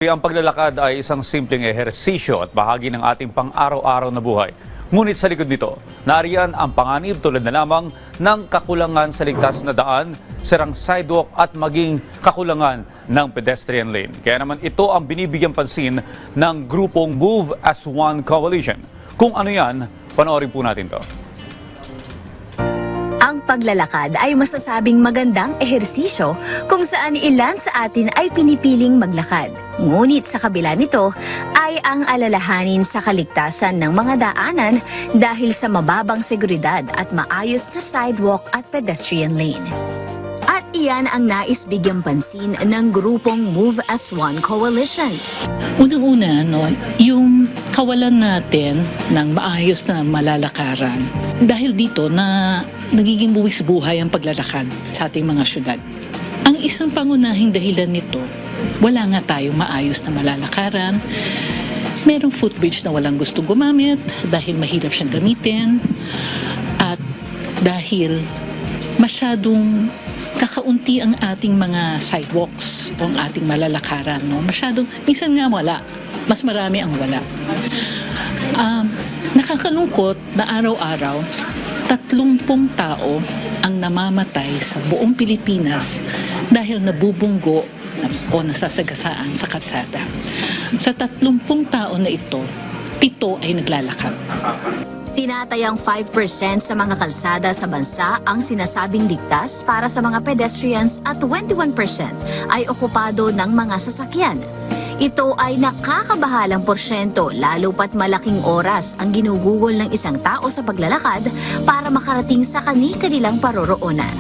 Ang paglalakad ay isang simpleng ehersisyo at bahagi ng ating pang-araw-araw na buhay. Ngunit sa likod nito, nariyan ang panganib tulad na lamang ng kakulangan sa ligtas na daan, sirang sidewalk at maging kakulangan ng pedestrian lane. Kaya naman ito ang binibigyang pansin ng grupong Move as One Coalition. Kung ano yan, panoorin po natin to. Ang paglalakad ay masasabing magandang ehersisyo kung saan ilan sa atin ay pinipiling maglakad. Ngunit sa kabila nito ay ang alalahanin sa kaligtasan ng mga daanan dahil sa mababang seguridad at maayos na sidewalk at pedestrian lane. At iyan ang nais bigyang pansin ng grupong Move as One Coalition. Unang-una, yung kawalan natin ng maayos na malalakaran. Dahil dito na nagiging buwis buhay ang paglalakad sa ating mga syudad. Ang isang pangunahing dahilan nito, wala nga tayong maayos na malalakaran. Merong footbridge na walang gustong gumamit dahil mahirap siyang gamitin. At dahil masyadong kakaunti ang ating mga sidewalks o ang ating malalakaran. Masyadong, minsan nga wala. Mas marami ang wala. Nakakalungkot na araw-araw, 30 tao ang namamatay sa buong Pilipinas dahil nabubunggo o nasasagasaan sa kalsada. Sa 30 tao na ito, 7 ay naglalakad. Tinatayang 5% sa mga kalsada sa bansa ang sinasabing ligtas para sa mga pedestrians at 21% ay okupado ng mga sasakyan. Ito ay nakakabahalang porsyento lalo pat malaking oras ang ginugugol ng isang tao sa paglalakad para makarating sa kani-kanilang paroroonan.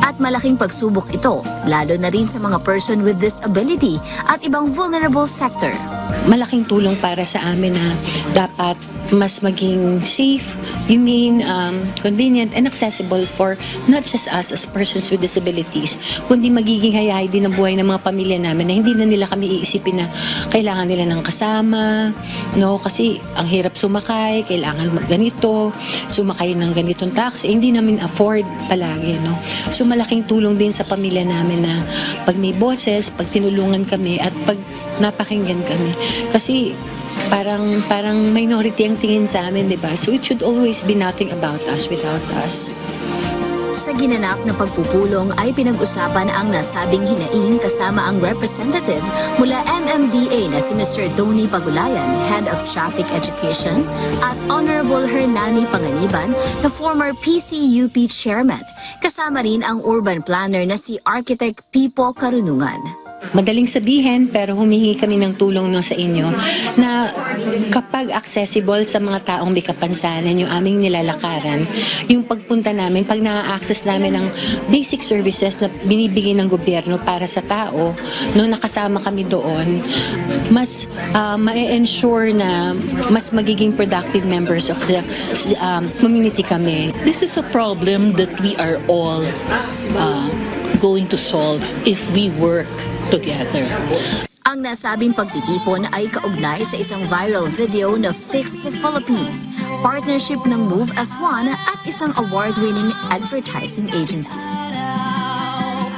At malaking pagsubok ito, lalo na rin sa mga person with disability at ibang vulnerable sector. Malaking tulong para sa amin na dapat mas maging safe, convenient and accessible for not just us as persons with disabilities, kundi magiging hayahay din ang buhay ng mga pamilya namin na hindi na nila kami iisipin na kailangan nila ng kasama, kasi ang hirap sumakay, kailangan ganito, sumakay ng ganitong taxi, hindi namin afford palagi, So malaking tulong din sa pamilya namin na pag may boses, pag tinulungan kami at pag napakinggan kami. Kasi parang minority ang tingin sa amin, di ba? So it should always be nothing about us without us. Sa ginanap na pagpupulong ay pinag-usapan ang nasabing hinaing kasama ang representative mula MMDA na si Mr. Tony Pagulayan, Head of Traffic Education, at Honorable Hernani Panganiban na former PCUP Chairman. Kasama rin ang urban planner na si Architect Pipo Karunungan. Madaling sabihin pero humingi kami ng tulong sa inyo na kapag accessible sa mga taong may kapansanan yung aming nilalakaran, yung pagpunta namin, pag na-access namin ng basic services na binibigay ng gobyerno para sa tao, nakasama kami doon, mas ma-ensure na mas magiging productive members of the community kami. This is a problem that we are all going to solve if we work together. Ang nasabing pagtitipon ay kaugnay sa isang viral video na Fix the Philippines, partnership ng Move as One at isang award-winning advertising agency.